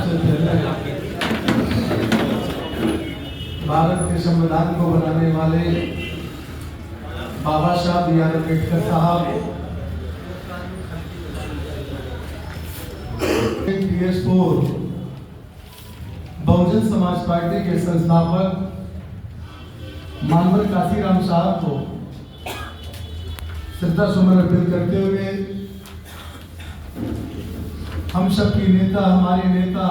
सबसे पहले भारत के संविधान को बनाने वाले बाबा साहब बी आर अम्बेडकर साहब, PS4 बहुजन समाज पार्टी के संस्थापक मानवर काशीराम साहब को श्रद्धा सुमन अर्पित करते हुए हम सबकी नेता, हमारे नेता,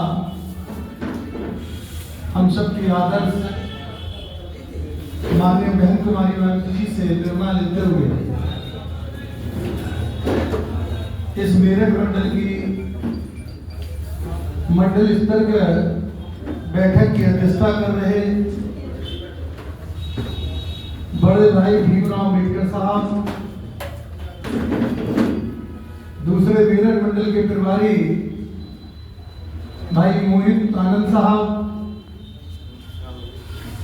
हम सबकी आदर्श माननीय बहन कुमारी वाणी जी से प्रेरणा लेते हुए इस मेरठ मंडल की मंडल स्तर पर बैठक की अध्यक्षता कर रहे बड़े भाई भीमराव अम्बेडकर साहब, दूसरे मेरठ मंडल के प्रभारी भाई मोहित आनंद साहब,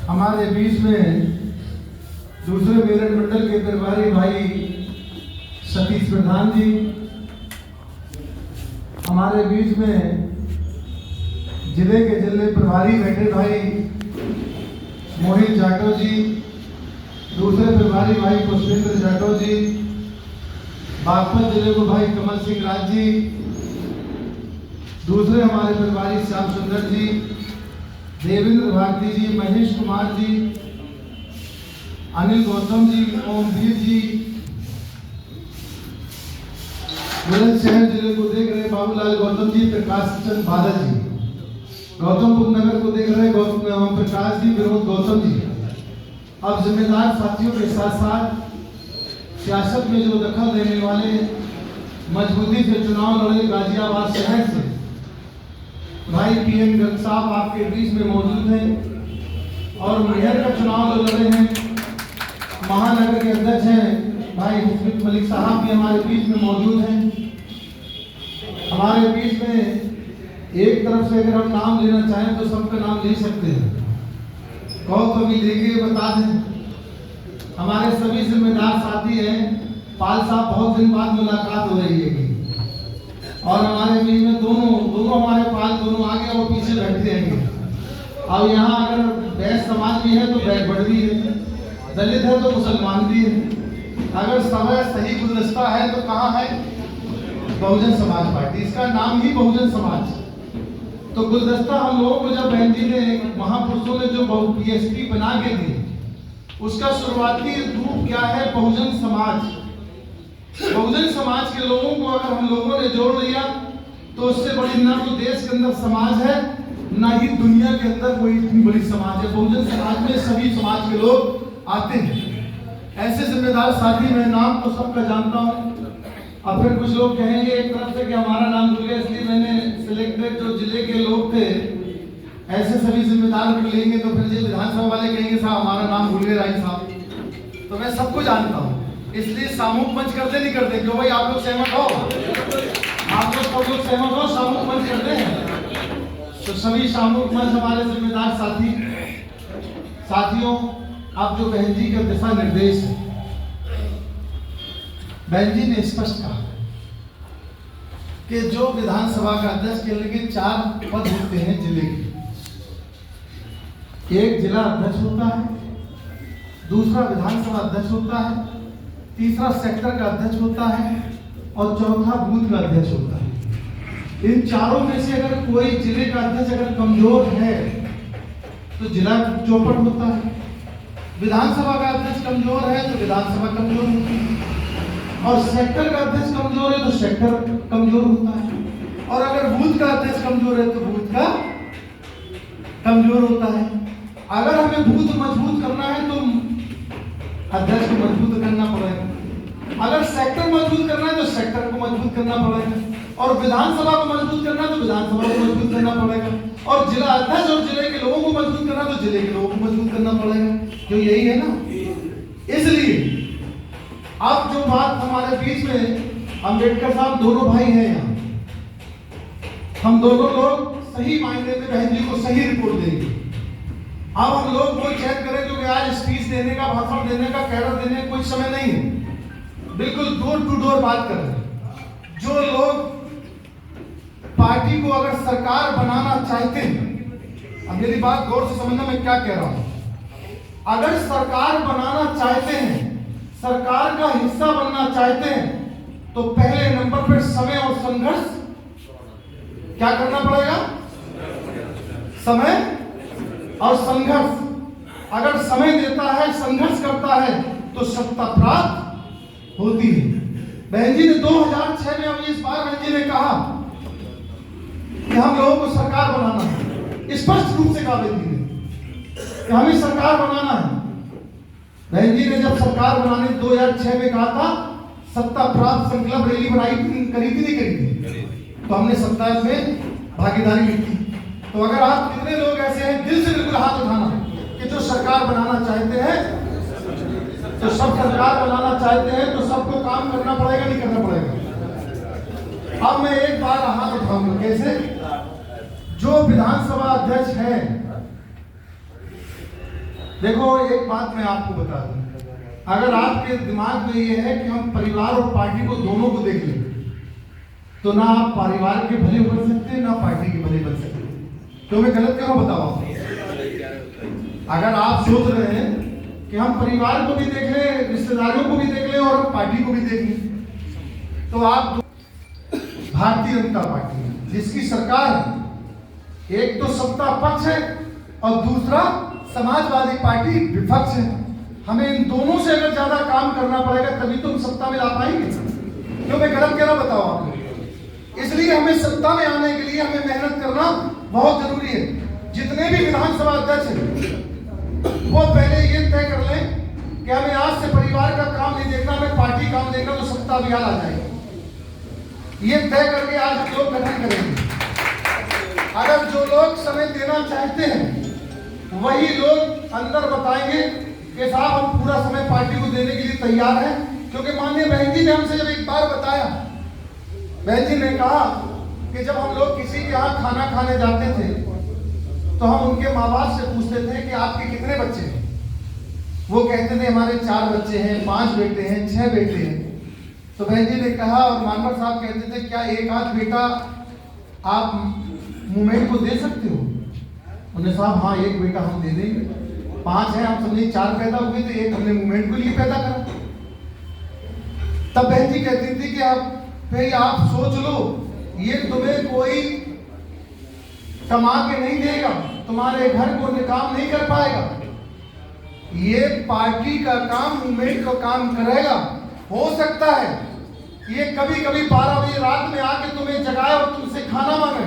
हमारे बीच में दूसरे मेरठ मंडल के प्रभारी भाई सतीश प्रधान जी, हमारे बीच में जिले के जिले प्रभारी बैठे भाई मोहित जाटव जी, दूसरे प्रभारी भाई पुष्पेंद्र जाटव जी, बागपत जिले को भाई कमल सिंह राज जी, दूसरे हमारे प्रभारी श्याम सुंदर जी, देवेंद्र भारती जी, महेश कुमार जी, अनिल गौतम जी, ओमवीर जी, बुलंदशहर जिले को देख रहे बाबूलाल गौतम जी, प्रकाश चंद बादल जी, गौतमबुद्ध नगर को देख रहे गौतम प्रकाश जी, विनोद गौतम जी। अब जिम्मेदार साथियों के साथ साथ सियासत में जो दखल देने वाले, मजबूती से चुनाव लड़े गाजियाबाद शहर से भाई PM गर्ग साहब आपके बीच में मौजूद हैं, और मेयर का चुनाव जो लड़े हैं महानगर के अध्यक्ष हैं भाई हुस्मित मलिक साहब भी हमारे बीच में मौजूद हैं। हमारे बीच में एक तरफ से अगर हम नाम लेना चाहें तो सबका नाम ले सकते हैं, कहो तो अभी लेंगे बता दें। हमारे सभी जिम्मेदार साथी हैं, पाल साहब बहुत दिन बाद मुलाकात हो रही है, और हमारे बीच में दोनों हमारे पाल दोनों आगे और पीछे बैठते हैं। अब यहाँ अगर बैस समाज भी है तो बैठबड़ भी है, दलित है तो मुसलमान भी है। अगर समय सही गुलदस्ता है तो कहाँ है? बहुजन समाज पार्टी, इसका नाम ही बहुजन समाज। तो गुलदस्ता हम लोगों को जब बहन जी ने, महापुरुषों ने जो PSP बना के दी, उसका शुरुआती रूप क्या है? बहुजन समाज। बहुजन समाज के लोगों को अगर हम लोगों ने जोड़ लिया तो उससे बड़ी ना तो देश के अंदर समाज है, ना ही दुनिया के अंदर कोई इतनी बड़ी समाज है। बहुजन समाज में सभी समाज के लोग आते हैं। ऐसे जिम्मेदार साथी, मैं नाम तो सबका जानता हूँ। अब फिर कुछ लोग कहेंगे एक तरफ से कि हमारा नाम भूल गया, इसलिए मैंने सिलेक्टेड जो जिले के लोग थे ऐसे सभी जिम्मेदार को लेंगे तो फिर ये विधानसभा वाले कहेंगे साहब हमारा नाम भूल गए राय साहब। तो मैं सबको जानता हूँ, इसलिए सामूहिक मंच करते नहीं करते? क्यों भाई, आप लोग सहमत हो? आप लोग सब लोग सहमत हो? सामूहिक मंच करते हैं तो सभी सामूहिक मंच हमारे जिम्मेदार साथियों, आप जो बहन जी का दिशा निर्देश है, बहन जी ने स्पष्ट कहा कि जो विधानसभा का अध्यक्ष के लिए 4 पद होते हैं जिले के, एक जिला अध्यक्ष होता है, दूसरा विधानसभा अध्यक्ष होता है, तीसरा सेक्टर का अध्यक्ष होता है, और चौथा बूथ का अध्यक्ष होता है। इन चारों में से अगर कोई जिले का अध्यक्ष अगर कमजोर है तो जिला चौपट होता है, विधानसभा का अध्यक्ष कमजोर है तो विधानसभा कमजोर होती है, और सेक्टर का अध्यक्ष कमजोर है तो सेक्टर कमजोर होता है, और अगर बूथ का अध्यक्ष कमजोर है तो बूथ का कमजोर होता है। अगर हमें बूथ मजबूत करना है तो अध्यक्ष को मजबूत करना पड़ेगा, अगर सेक्टर मजबूत करना है तो सेक्टर को मजबूत करना पड़ेगा, और विधानसभा को मजबूत करना है तो विधानसभा को मजबूत करना पड़ेगा, और जिला अध्यक्ष और जिले के लोगों को मजबूत करना तो जिले के लोगों को मजबूत करना पड़ेगा। जो यही है ना, इसलिए अब जो बात हमारे बीच में, अम्बेडकर साहब दोनों भाई हैं यहाँ, हम दोनों लोग सही मायने में बहन जी को सही रिपोर्ट देंगे। अब हम लोग कोई चैट करें क्योंकि आज स्पीच देने का, भाषण देने का, कैडर देने का कोई समय नहीं है, बिल्कुल डोर टू डोर बात कर रहे हैं। जो लोग पार्टी को अगर सरकार बनाना चाहते हैं, अब मेरी बात गौर से समझना मैं क्या कह रहा हूं, अगर सरकार बनाना चाहते हैं, सरकार का हिस्सा बनना चाहते हैं, तो पहले नंबर पर समय और संघर्ष क्या करना पड़ेगा? समय और संघर्ष। अगर समय देता है, संघर्ष करता है, तो सत्ता प्राप्त होती है। बहन जी ने 2006 में, अब इस बार बहन जी ने कहा कि हम लोगों को सरकार बनाना है, स्पष्ट रूप से कहा बहन जी ने कि हमें सरकार बनाना है। बहन जी ने जब सरकार बनाने 2006 में कहा था, सत्ता प्राप्त संकल्प रैली बनाई करी थी नहीं करी थी, तो हमने सत्ता में भागीदारी ली थी। तो अगर आप कितने लोग ऐसे हैं, दिल से बिल्कुल हाथ उठाना कि जो सरकार बनाना चाहते हैं, तो सब सरकार बनाना चाहते हैं, तो सबको काम करना पड़ेगा नहीं करना पड़ेगा। अब मैं एक बार हाथ उठाऊंगा, कैसे? जो विधानसभा अध्यक्ष है, देखो एक बात मैं आपको बता दूं, अगर आपके दिमाग में ये है कि हम परिवार और पार्टी को दोनों को देख लें, तो ना आप परिवार के भले बन सकते, ना पार्टी के भले बन सकते। तो मैं गलत क्यों बताओ? अगर आप सोच रहे हैं कि हम परिवार को भी देख लें, रिश्तेदारों को भी देख लें और पार्टी को भी देख लें, तो आप भारतीय जनता पार्टी है, जिसकी सरकार है, एक तो सत्ता पक्ष है और दूसरा समाजवादी पार्टी विपक्ष है। हमें इन दोनों से अगर ज्यादा काम करना पड़ेगा, तभी तो हम सत्ता में ला पाएंगे। क्यों मैं गलत कह रहा बताओ आप? इसलिए हमें सत्ता में आने के लिए हमें मेहनत करना बहुत जरूरी है। जितने भी विधानसभा अध्यक्ष हैं, वो पहले ये तय कर लें कि हमें आज से परिवार का काम नहीं देखना, हमें पार्टी काम देखना, तो सत्ता अभियान आ जाएगा। ये तय करके आज हम लोग गठन करेंगे। अगर जो लोग समय देना चाहते हैं, वही लोग अंदर बताएंगे कि साहब हम पूरा समय पार्टी को देने के लिए तैयार हैं। क्योंकि माननीय बहन जी ने हमसे जब एक बार बताया, बहन जी ने कहा कि जब हम लोग किसी के यहाँ खाना खाने जाते थे, तो हम उनके माँ बाप से पूछते थे कि आपके कितने बच्चे हैं? वो कहते थे हमारे 4 बच्चे हैं, 5 बेटे हैं, 6 बेटे हैं। तो बहन जी ने कहा, और मानवर साहब कहते थे क्या एक आध बेटा आप मूवमेंट को दे सकते हो? उन्होंने साहब हाँ, एक बेटा हम दे देंगे। 5 है, हम समझे 4 पैदा हुए थे, एक हमने मूवमेंट के लिए पैदा करा। तब बहन जी कहती थी कि आप सोच लो, ये तुम्हें कोई कमा के नहीं देगा, तुम्हारे घर को काम नहीं कर पाएगा, ये पार्टी का काम, मूवमेंट का काम करेगा। हो सकता है ये कभी कभी 12 बजे रात में आके तुम्हें जगाए और तुमसे खाना मांगे,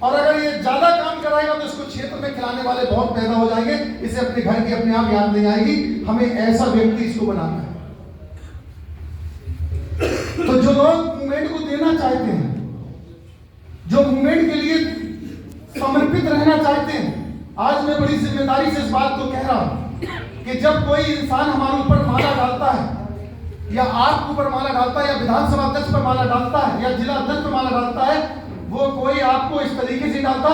और अगर ये ज्यादा काम कराएगा तो इसको क्षेत्र में खिलाने वाले बहुत पैदा हो जाएंगे, इसे अपने घर की अपने आप याद नहीं आएगी। हमें ऐसा व्यक्ति इसको बनाना है। तो जो लोग मूवमेंट को देना चाहते हैं, जो मूवमेंट के लिए समर्पित रहना चाहते हैं, आज मैं बड़ी जिम्मेदारी से इस बात को कह रहा हूं कि जब कोई इंसान हमारे ऊपर माला डालता है, या आपके ऊपर माला डालता है, या विधानसभा अध्यक्ष पर माला डालता है, या जिला अध्यक्ष पर माला डालता है, वो कोई आपको इस तरीके से डालता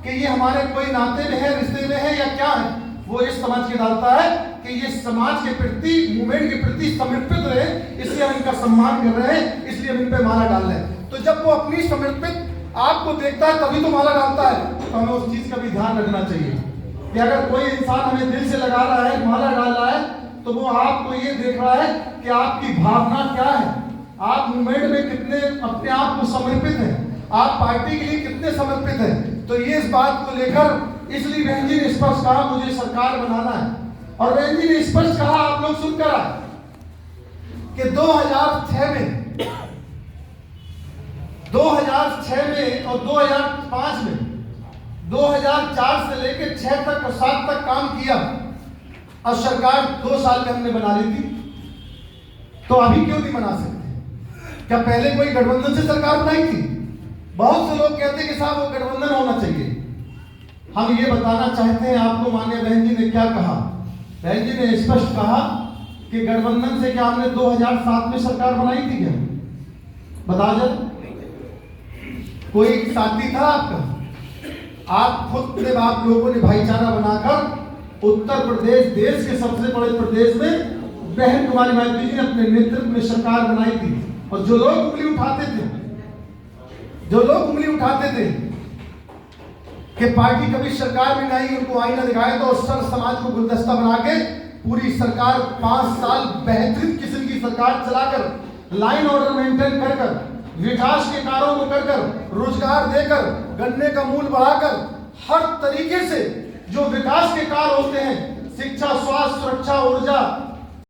कि ये हमारे कोई नाते में है, रिश्ते में है, या क्या है। वो इस समझ के डालता है कि ये समाज के प्रति, मूवमेंट के प्रति समर्पित रहे, इसलिए हम इनका सम्मान कर रहे हैं, इसलिए हम इन पे माला डाल रहे हैं। तो जब वो अपनी समर्पित आपको देखता है तभी तो माला डालता है। तो हमें उस चीज का भी ध्यान रखना चाहिए कि अगर कोई इंसान हमें दिल से लगा रहा है, माला डाल रहा है, तो वो आपको ये देख रहा है कि आपकी भावना क्या है, आप मूवमेंट में कितने अपने आप को समर्पित हैं, आप पार्टी के लिए कितने समर्पित हैं। तो ये इस बात को लेकर, इसलिए बहन जी ने स्पष्ट कहा मुझे सरकार बनाना है। और बहन जी ने स्पष्ट कहा, आप लोग सुनकर आए कि 2006 में और 2005 में, 2004 से लेकर 6 तक और 7 तक काम किया, और सरकार 2 साल में हमने बना ली थी। तो अभी क्यों नहीं बना सकते? क्या पहले कोई गठबंधन से सरकार बनाई थी? बहुत से लोग कहते हैं कि साहब वो गठबंधन होना चाहिए। हम ये बताना चाहते हैं आपको, माननीय बहन जी ने क्या कहा। बहन जी ने स्पष्ट कहा कि गठबंधन से क्या हमने 2007 में सरकार बनाई थी क्या? बता जरा, कोई साथी था आपका? आप खुद ने, आप लोगों ने भाईचारा बनाकर उत्तर प्रदेश, देश के सबसे बड़े प्रदेश में बहन कुमारी मायावती जी ने अपने नेतृत्व में सरकार बनाई थी। और जो लोग उंगली उठाते थे, जो लोग उंगली उठाते थे कि पार्टी कभी सरकार में नहीं, उनको आईना दिखाए तो सर समाज को गुलदस्ता बना के पूरी सरकार 5 साल बेहतरीन किस्म की सरकार चलाकर लाइन ऑर्डर मेंटेन कर कर विकास के कार्यों को कर कर रोजगार देकर गन्ने का मूल्य बढ़ाकर हर तरीके से जो विकास के कार्य होते हैं, शिक्षा, स्वास्थ्य, सुरक्षा, ऊर्जा,